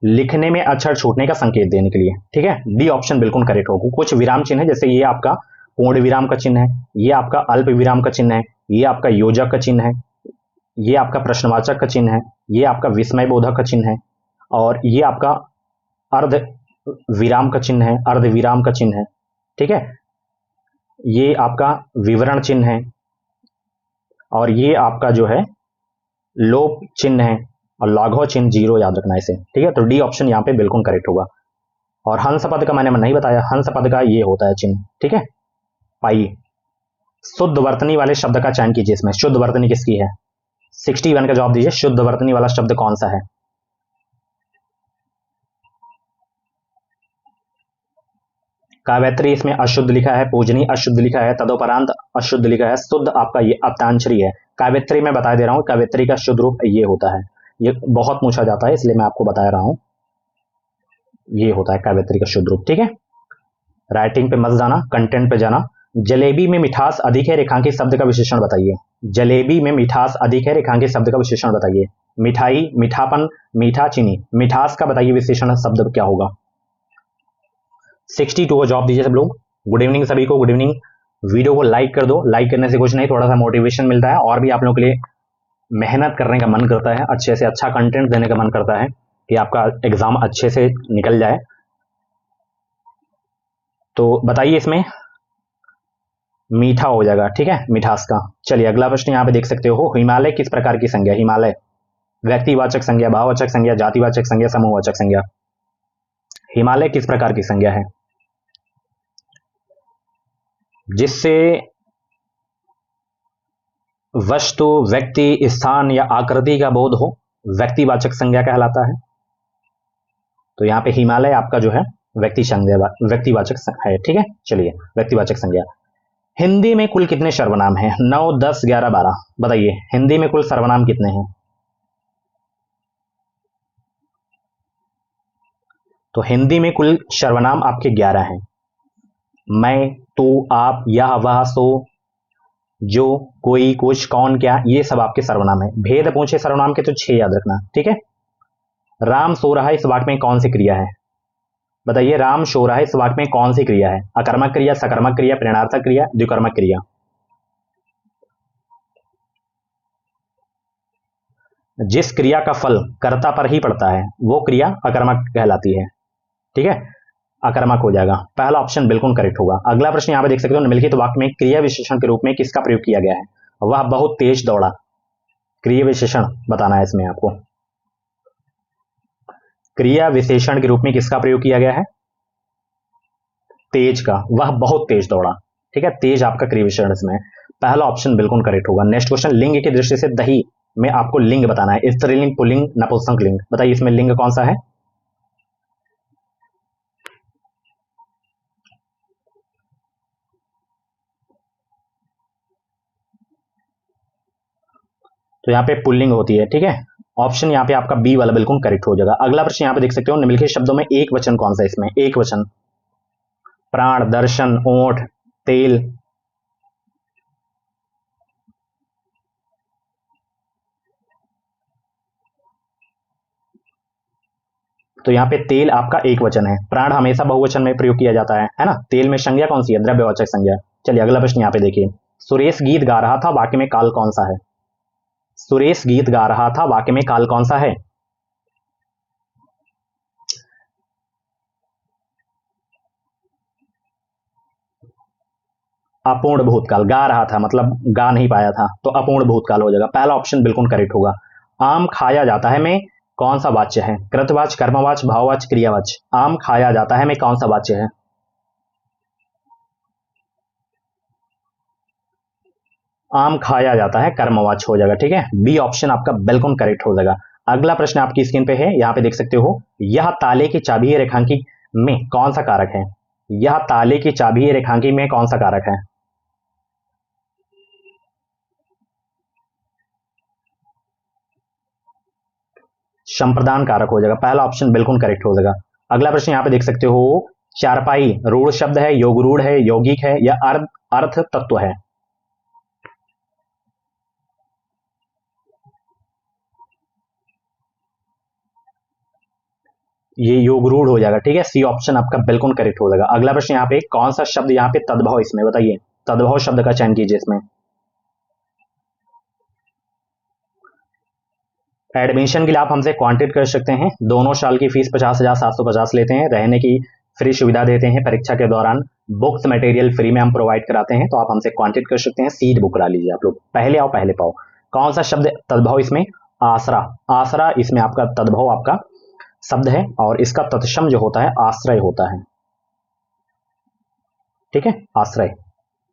लिखने में अक्षर छूटने का संकेत देने के लिए। ठीक है, डी ऑप्शन बिल्कुल करेक्ट होगा। कुछ विराम चिन्ह है, जैसे ये आपका पूर्ण विराम का चिन्ह है, ये आपका अल्प विराम का चिन्ह है, ये आपका योजक का चिन्ह है, ये आपका प्रश्नवाचक का चिन्ह है, ये आपका विस्मय बोधक का चिन्ह है, और ये आपका अर्ध विराम का चिन्ह है, अर्ध विराम का चिन्ह है। ठीक है, ये आपका विवरण चिन्ह है, और ये आपका जो है लोप चिन्ह है, और लाघव चिन्ह जीरो याद रखना इसे। ठीक है, तो डी ऑप्शन यहाँ पे बिल्कुल करेक्ट होगा। और हंस पद का मैंने नहीं बताया, हंस पद का ये होता है चिन्ह। ठीक है, पाइए, शुद्ध वर्तनी वाले शब्द का चयन कीजिए, इसमें शुद्ध वर्तनी किसकी है, 61 का जवाब दीजिए, शुद्ध वर्तनी वाला शब्द कौन सा है। काव्यत्री इसमें अशुद्ध लिखा है, पूजनी अशुद्ध लिखा है, तदोपरांत अशुद्ध लिखा है, शुद्ध आपका ये अप्तांक्षरी है। काव्यत्री मैं बता दे रहा हूं, काव्यत्री का शुद्ध रूप ये होता है, ये बहुत पूछा जाता है इसलिए मैं आपको बता रहा हूं, ये होता है काव्यत्री का शुद्ध रूप। ठीक है, राइटिंग पे मत जाना, कंटेंट पे जाना। जलेबी में मिठास अधिक है, रेखांकित शब्द का विशेषण बताइए। जलेबी में मिठास अधिक है, रेखांकित शब्द का विशेषण बताइए। मिठाई, मीठापन, मीठा, चीनी, मिठास का बताइए विशेषण शब्द क्या होगा। 62 को जवाब दीजिए सब लोग। गुड इवनिंग सभी को, गुड इवनिंग। वीडियो को लाइक कर दो, लाइक करने से कुछ नहीं, थोड़ा सा मोटिवेशन मिलता है और भी आप लोगों के लिए मेहनत करने का मन करता है, अच्छे से अच्छा कंटेंट देने का मन करता है कि आपका एग्जाम अच्छे से निकल जाए। तो बताइए, इसमें मीठा हो जाएगा। ठीक है, मिठास का। चलिए अगला प्रश्न यहाँ पे देख सकते हो, हिमालय किस प्रकार की संज्ञा, हिमालय व्यक्तिवाचक संज्ञा, भाववाचक संज्ञा, जातिवाचक संज्ञा, समूहवाचक संज्ञा। हिमालय किस प्रकार की संज्ञा है, जिससे वस्तु, व्यक्ति, स्थान या आकृति का बोध हो, व्यक्तिवाचक संज्ञा कहलाता है। तो यहाँ पे हिमालय आपका जो है व्यक्तिवाचक है। ठीक है, चलिए व्यक्तिवाचक संज्ञा। हिंदी में कुल कितने सर्वनाम हैं, 9, 10, 11, 12, बताइए हिंदी में कुल सर्वनाम कितने हैं। तो हिंदी में कुल सर्वनाम आपके 11 हैं। मैं, तू, आप, यह, वह, सो, जो, कोई, कुछ, कौन, क्या, ये सब आपके सर्वनाम है। भेद पूछे सर्वनाम के तो 6 याद रखना। ठीक है, राम सो रहा है इस वाक्य में कौन सी क्रिया है, बताइए राम सो रहा है इस वाक्य में कौन सी क्रिया है, अकर्मक क्रिया, सकर्मक क्रिया, प्रेरणार्थक क्रिया, द्विकर्मक क्रिया। जिस क्रिया का फल कर्ता पर ही पड़ता है वो क्रिया अकर्मक कहलाती है। ठीक है, अकर्मक हो जाएगा, पहला ऑप्शन बिल्कुल करेक्ट होगा। अगला प्रश्न यहाँ पे देख सकते हो, निम्नलिखित वाक्य में क्रिया विशेषण के रूप में किसका प्रयोग किया गया है, वह बहुत तेज दौड़ा, क्रिया विशेषण बताना है इसमें आपको। क्रिया विशेषण के रूप में किसका प्रयोग किया गया है? तेज का। वह बहुत तेज दौड़ा। ठीक है, तेज आपका क्रिया विशेषण इसमें। पहला ऑप्शन बिल्कुल करेक्ट होगा। नेक्स्ट क्वेश्चन, लिंग की दृष्टि से दही में आपको लिंग बताना है, स्त्रीलिंग, पुल्लिंग, नपुंसक लिंग। बताइए इसमें लिंग कौन सा है? तो यहाँ पे पुल्लिंग होती है। ठीक है, ऑप्शन यहाँ पे आपका बी वाला बिल्कुल करेक्ट हो जाएगा। अगला प्रश्न यहाँ पे देख सकते हो, निम्नलिखित शब्दों में एक वचन कौन सा है? इसमें एक वचन, प्राण, दर्शन, ओठ, तेल। तो यहाँ पे तेल आपका एक वचन है, प्राण हमेशा बहुवचन में प्रयोग किया जाता है ना। तेल में संज्ञा कौन सी है? द्रव्यवाचक संज्ञा। चलिए अगला प्रश्न यहाँ पे देखिए, सुरेश गीत गा रहा था, वाक्य में काल कौन सा है? सुरेश गीत गा रहा था, वाक्य में काल कौन सा है? अपूर्ण भूतकाल। गा रहा था मतलब गा नहीं पाया था, तो अपूर्ण भूतकाल हो जाएगा। पहला ऑप्शन बिल्कुल करेक्ट होगा। आम खाया जाता है में कौन सा वाच्य है? कृतवाच्य, कर्मवाच्य, भाववाच्य, क्रियावाच्य। आम खाया जाता है में कौन सा वाच्य है? आम खाया जाता है, कर्मवाच्य हो जाएगा। ठीक है, बी ऑप्शन आपका बिल्कुल करेक्ट हो जाएगा। अगला प्रश्न आपकी स्क्रीन पे है, यहाँ पे देख सकते हो, यह ताले की चाबी है रेखांकी में कौन सा कारक है? यह ताले की चाबी है रेखांकी में कौन सा कारक है? संप्रदान कारक हो जाएगा। पहला ऑप्शन बिल्कुल करेक्ट हो जाएगा। अगला प्रश्न यहाँ पे देख सकते हो, चारपाई रूढ़ शब्द है, योग रूढ़ है, यौगिक है, या अर्थ तत्व है? ये योग रूढ़ हो जाएगा। ठीक है, सी ऑप्शन आपका बिल्कुल करेक्ट हो जाएगा। अगला प्रश्न यहाँ पे, कौन सा शब्द यहाँ पे तद्भव? इसमें बताइए, तद्भव शब्द का चयन कीजिए इसमें। एडमिशन के लिए आप हमसे कांटेक्ट कर सकते हैं। दोनों साल की फीस 50,750 लेते हैं, रहने की फ्री सुविधा देते हैं परीक्षा के दौरान, बुक्स मटेरियल फ्री में हम प्रोवाइड कराते हैं। तो आप हमसे कांटेक्ट कर सकते हैं, सीट बुक करा लीजिए आप लोग। पहले आओ पहले पाओ। कौन सा शब्द तद्भव इसमें? आसरा। आसरा इसमें आपका तद्भव आपका शब्द है, और इसका तत्सम जो होता है आश्रय होता है। ठीक है, आश्रय।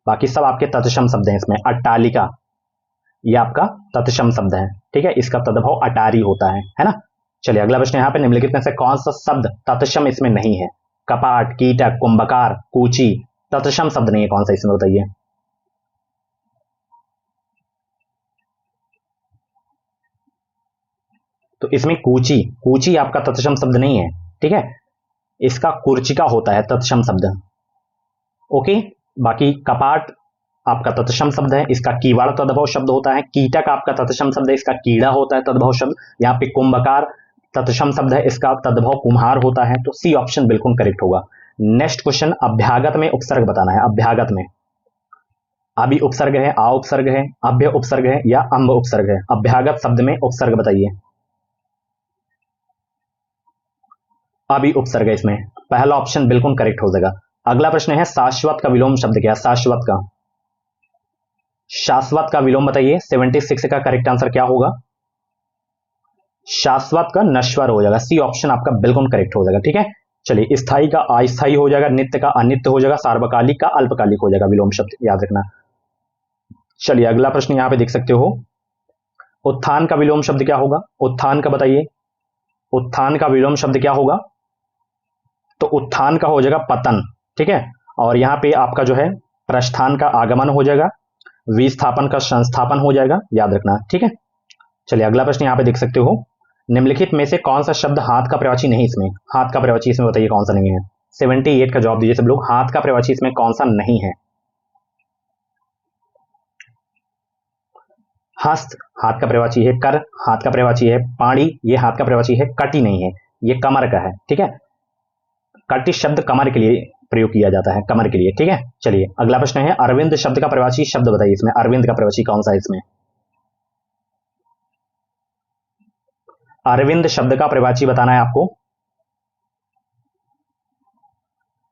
बाकी सब आपके तत्सम शब्द हैं। इसमें अट्टालिका, ये आपका तत्सम शब्द है। ठीक है, इसका तद्भव अटारी होता है ना। चलिए अगला प्रश्न यहाँ पे, निम्नलिखित में से कौन सा शब्द तत्सम इसमें नहीं है? कपाट, कीटक, कुंभकार, कूची। तत्सम शब्द नहीं है, कौन सा इसमें बताइए? तो इसमें कूची, कूची आपका तत्सम शब्द नहीं है। ठीक है, इसका कुर्चिका होता है तत्सम शब्द। ओके, बाकी कपाट आपका तत्सम शब्द है, इसका कीवाड़ तद्भव शब्द होता है। कीटक आपका तत्सम शब्द है, इसका कीड़ा होता है तद्भव शब्द। यहाँ पे कुंभकार तत्सम शब्द है, इसका तद्भव कुम्हार होता है। तो सी ऑप्शन बिल्कुल करेक्ट होगा। नेक्स्ट क्वेश्चन, अभ्यागत में उपसर्ग बताना है। अभ्यागत में अभी उपसर्ग है, आ उपसर्ग है, अभ्य उपसर्ग है, या अम्ब उपसर्ग है? अभ्यागत शब्द में उपसर्ग बताइए। अभी उपसर्ग है इसमें। पहला ऑप्शन बिल्कुल करेक्ट हो जाएगा। अगला प्रश्न है, शाश्वत का विलोम शब्द क्या है? शाश्वत का, शाश्वत का विलोम बताइए। 76 का करेक्ट आंसर क्या होगा? शाश्वत का नश्वर हो जाएगा। सी ऑप्शन आपका बिल्कुल करेक्ट हो जाएगा। ठीक है, चलिए स्थायी का अस्थायी हो जाएगा, नित्य का अनित्य हो जाएगा, सार्वकालिक का अल्पकालिक हो जाएगा विलोम शब्द, याद रखना। चलिए अगला प्रश्न यहाँ पे देख सकते हो, उत्थान का विलोम शब्द क्या होगा? उत्थान का बताइए, उत्थान का विलोम शब्द क्या होगा? तो उत्थान का हो जाएगा पतन। ठीक है, और यहाँ पे आपका जो है प्रस्थान का आगमन हो जाएगा, विस्थापन का संस्थापन हो जाएगा, याद रखना। ठीक है, चलिए अगला प्रश्न यहाँ पे देख सकते हो, निम्नलिखित में से कौन सा शब्द हाथ का प्रवाची नहीं इसमें? हाथ का प्रवाची इसमें बताइए कौन सा नहीं है? 78 का जवाब दीजिए सब लोग। हाथ का प्रवाची इसमें कौन सा नहीं है? हस्त हाथ का प्रवाची है, कर हाथ का प्रवाची है, पाड़ी ये हाथ का प्रवाची है, कटी नहीं है, ये कमर का है। ठीक है, कटी शब्द कमर के लिए प्रयोग किया जाता है, कमर के लिए। ठीक है, चलिए अगला प्रश्न है, अरविंद शब्द का प्रवाची शब्द बताइए इसमें। अरविंद का प्रवाची कौन सा है इसमें? अरविंद शब्द का प्रवाची बताना है आपको।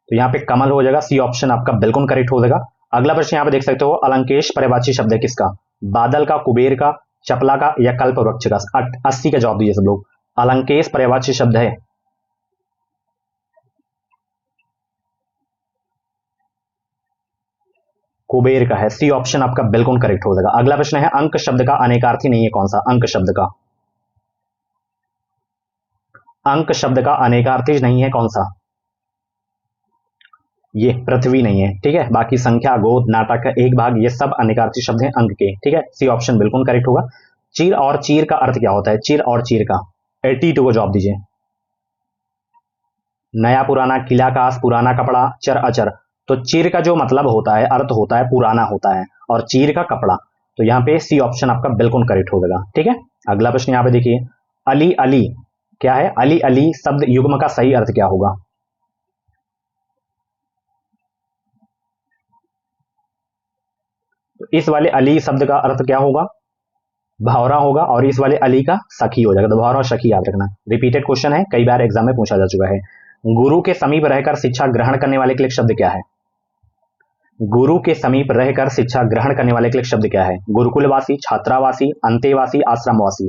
तो यहाँ पे कमल हो जाएगा। सी ऑप्शन आपका बिल्कुल करेक्ट हो जाएगा। अगला प्रश्न यहाँ पे देख सकते हो, अलंकेश पर्यायवाची शब्द है किसका? बादल का, कुबेर का, चपला का, या कल्प वृक्ष का? 80 का जवाब दीजिए सब लोग। अलंकेश पर्यायवाची शब्द है कुबेर का है। सी ऑप्शन आपका बिल्कुल करेक्ट हो जाएगा। अगला प्रश्न है अंक शब्द का अनेकार्थी नहीं है कौन सा? अंक शब्द का, अंक शब्द का अनेकार्थी नहीं है कौन सा? ये पृथ्वी नहीं है, ठीक है। बाकी संख्या, गोद, नाटक, एक भाग, ये सब अनेकार्थी शब्द हैं अंक के, ठीक है। सी ऑप्शन बिल्कुल करेक्ट होगा। चीर और चीर का अर्थ क्या होता है? चीर और चीर का 82 को जवाब दीजिए। नया पुराना, किला कास, पुराना कपड़ा, चर अचर। तो चीर का जो मतलब होता है, अर्थ होता है पुराना होता है, और चीर का कपड़ा। तो यहाँ पे सी ऑप्शन आपका बिल्कुल करेक्ट हो जाएगा, ठीक है। अगला प्रश्न यहाँ पे देखिए, अली अली क्या है? अली अली शब्द युग्म का सही अर्थ क्या होगा? तो इस वाले अली शब्द का अर्थ क्या होगा? भावरा होगा, और इस वाले अली का सखी हो जाएगा। तो भावरा और सखी याद रखना, रिपीटेड क्वेश्चन है, कई बार एग्जाम में पूछा जा चुका है। गुरु के समीप रहकर शिक्षा ग्रहण करने वाले के लिए शब्द क्या है? गुरु के समीप रहकर शिक्षा ग्रहण करने वाले के लिए शब्द क्या है? गुरुकुलवासी, छात्रावासी, अंतेवासी, आश्रमवासी।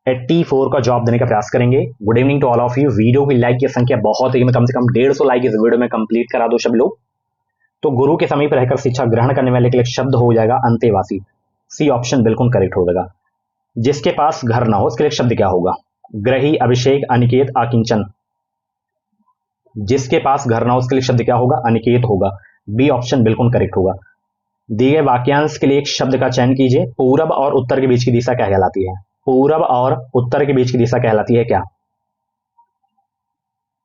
84 का जवाब देने का प्रयास करेंगे। Good evening to all of you. Video की लाइक की संख्या बहुत है, कम से कम 150 लाइक इस वीडियो में कंप्लीट करा दो सब लोग। तो गुरु के समीप रहकर शिक्षा ग्रहण करने वाले के लिए शब्द हो जाएगा अंतेवासी। सी ऑप्शन बिल्कुल करेक्ट हो जाएगा। जिसके पास घर ना हो उसके लिए शब्द क्या होगा? ग्रही, अभिषेक, अनिकेत, आकिंचन। जिसके पास घर ना हो उसके लिए शब्द क्या होगा? अनिकेत होगा। बी ऑप्शन बिल्कुल करेक्ट होगा। दिए गए वाक्यांश के लिए एक शब्द का चयन कीजिए। पूरब और उत्तर के बीच की दिशा क्या कहलाती है? पूरब और उत्तर के बीच की दिशा कहलाती है क्या?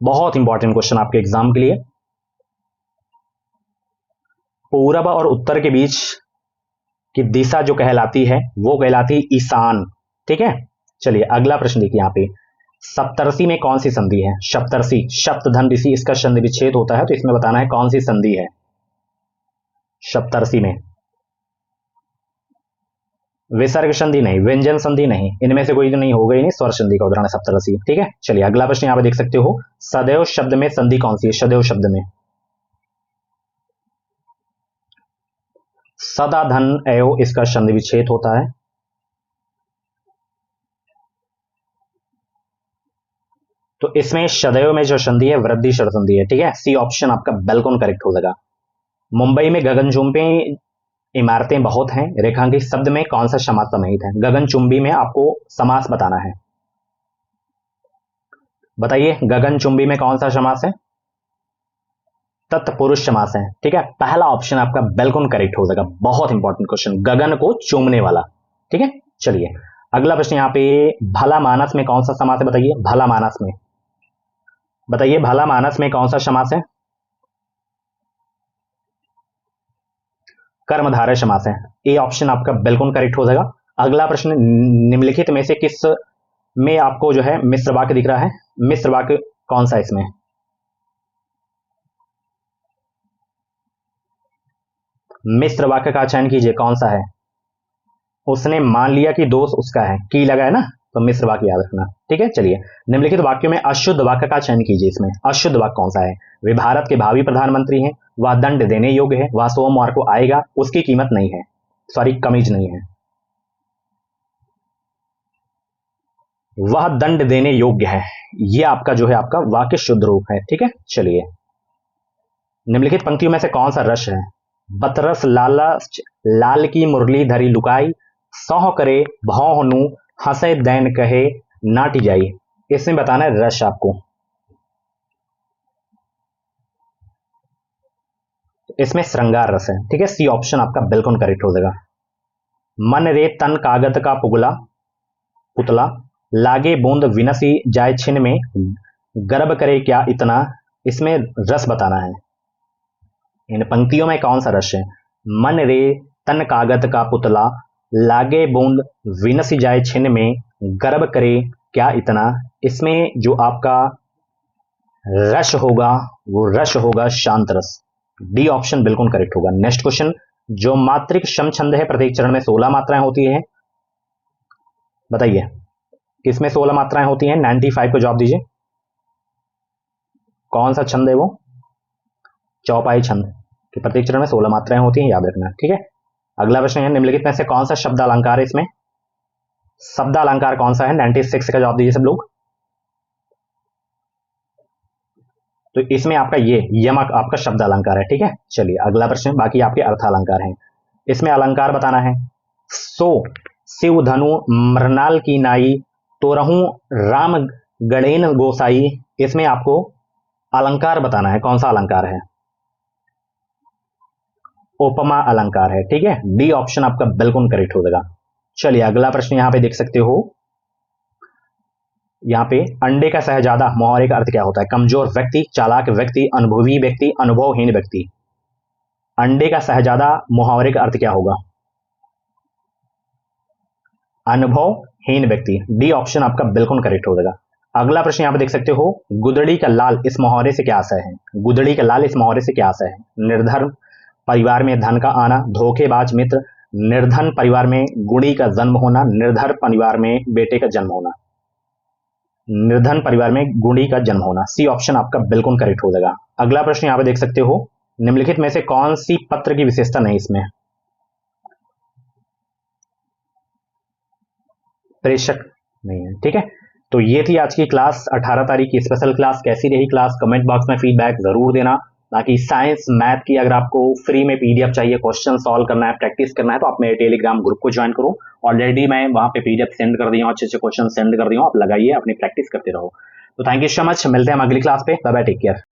बहुत इंपॉर्टेंट क्वेश्चन आपके एग्जाम के लिए। पूरब और उत्तर के बीच की दिशा जो कहलाती है वो कहलाती है ईशान, ठीक है। चलिए अगला प्रश्न देखिए यहाँ पे, सप्तर्षि में कौन सी संधि है? सप्तर्षि, सप्तधन ऋषि, इसका संधि विच्छेद होता है, तो इसमें बताना है कौन सी संधि है सप्तर्षि में। विसर्ग संधि नहीं, व्यंजन संधि नहीं, इनमें से कोई तो नहीं, होगा ही नहीं, स्वर संधि का उदाहरण है सप्तर्षि, ठीक है। चलिए अगला प्रश्न यहाँ पे देख सकते हो, सदैव शब्द में संधि कौन सी है? सदैव शब्द में सदा धन एव, इसका संधि विच्छेद होता है। तो इसमें सदैव में जो संधि है वृद्धि स्वर संधि है, ठीक है। सी ऑप्शन आपका बिल्कुल करेक्ट हो जाएगा। मुंबई में गगनचुंबी इमारतें बहुत हैं, रेखांकित शब्द में कौन सा समास समाहित है? गगनचुंबी में आपको समास बताना है, बताइए गगनचुंबी में कौन सा समास है? तत्पुरुष समास है, ठीक है। पहला ऑप्शन आपका बिल्कुल करेक्ट हो जाएगा। बहुत इंपॉर्टेंट क्वेश्चन, गगन को चूमने वाला, ठीक है। चलिए अगला प्रश्न यहाँ पे, भला मानस में कौन सा समास है? बताइए भला मानस में, बताइए भला मानस में कौन सा समास है? कर्मधारय समास है। ए ऑप्शन आपका बिल्कुल करेक्ट हो जाएगा। अगला प्रश्न, निम्नलिखित में से किस में आपको जो है मिश्र वाक्य दिख रहा है? मिश्र वाक्य कौन सा इसमें? मिश्र वाक्य का चयन कीजिए, कौन सा है? उसने मान लिया कि दोष उसका है, की लगा है ना, तो मिश्र वाक्य याद रखना, ठीक है। चलिए निम्नलिखित वाक्यों में अशुद्ध वाक्य का चयन कीजिए। इसमें अशुद्ध वाक्य कौन सा है? वे भारत के भावी प्रधानमंत्री हैं, वह दंड देने योग्य है, वह सोमवार को आएगा, उसकी कीमत नहीं है, सॉरी कमीज नहीं है, वह दंड देने योग्य है, यह आपका जो है आपका वाक्य शुद्ध रूप है, ठीक है। चलिए निम्नलिखित पंक्तियों में से कौन सा रस है? बतरस लालच लाल की मुरली धरी लुकाई, सौह करे भौनु हंसे दैन कहे नाटी जाई। इसमें बताना है रस आपको। इसमें श्रृंगार रस है, ठीक है। सी ऑप्शन आपका बिल्कुल करेक्ट हो जाएगा। मन रे तन कागत का पुगला पुतला, लागे बूंद विनसी जाए छिन में, गर्भ करे क्या इतना, इसमें रस बताना है। इन पंक्तियों में कौन सा रस है? मन रे तन कागत का पुतला, लागे बूंद विनसी जाए छिन में, गर्भ करे क्या इतना, इसमें जो आपका रस होगा वो रस होगा शांत रस। डी ऑप्शन बिल्कुल करेक्ट होगा। नेक्स्ट क्वेश्चन, जो मात्रिक सम छंद है प्रत्येक चरण में 16 मात्राएं होती है, बताइए किसमें 16 मात्राएं होती हैं? 95 को जवाब दीजिए। कौन सा छंद है वो? चौपाई छंद कि प्रत्येक चरण में 16 मात्राएं होती हैं, याद रखना, ठीक है। अगला प्रश्न है, निम्नलिखित में से कौन सा शब्द अलंकार है? इसमें शब्द अलंकार कौन सा है? 96 का जवाब दीजिए सब लोग। तो इसमें आपका ये यमक आपका शब्द अलंकार है। ठीक है, चलिए अगला प्रश्न, बाकी आपके अर्थ अलंकार हैं। इसमें अलंकार बताना है। सो शिव धनु मृणाल की नाई, तोरहूं राम गणेन गोसाई। इसमें आपको अलंकार बताना है, कौन सा अलंकार है? उपमा अलंकार है। ठीक है, डी ऑप्शन आपका बिल्कुल करेक्ट हो जाएगा। चलिए अगला प्रश्न यहां पे देख सकते हो। यहाँ पे अंडे का शहजादा मुहावरे का अर्थ क्या होता है? कमजोर व्यक्ति, चालाक व्यक्ति, अनुभवी व्यक्ति, अनुभवहीन व्यक्ति। अंडे का शहजादा मुहावरे का अर्थ क्या होगा? अनुभवहीन व्यक्ति। डी ऑप्शन आपका बिल्कुल करेक्ट हो जाएगा। अगला प्रश्न यहाँ पे देख सकते हो। गुदड़ी का लाल इस मुहावरे से क्या आशय है? गुदड़ी का लाल इस मुहावरे से क्या आशय है? निर्धन परिवार में धन का आना, धोखेबाज मित्र, निर्धन परिवार में गुड़ी का जन्म होना, निर्धन परिवार में बेटे का जन्म होना। निर्धन परिवार में गुड़ी का जन्म होना। सी ऑप्शन आपका बिल्कुल करेक्ट हो जाएगा। अगला प्रश्न यहाँ पे देख सकते हो। निम्नलिखित में से कौन सी पत्र की विशेषता नहीं इसमें? प्रेषक नहीं है। ठीक है, तो ये थी आज की क्लास, 18 तारीख की स्पेशल क्लास। कैसी रही क्लास? कमेंट बॉक्स में फीडबैक जरूर देना। बाकी साइंस मैथ की अगर आपको फ्री में पीडीएफ चाहिए, क्वेश्चन सॉल्व करना है, प्रैक्टिस करना है, तो आप मेरे टेलीग्राम ग्रुप को ज्वाइन करो। ऑलरेडी मैं वहां पे पीडीएफ सेंड कर दिया हूँ, अच्छे अच्छे क्वेश्चन सेंड कर दिया हूँ, आप लगाइए, अपनी प्रैक्टिस करते रहो। तो थैंक यू सो मच, मिलते हैं हम अगली क्लास पे। Bye bye, take care.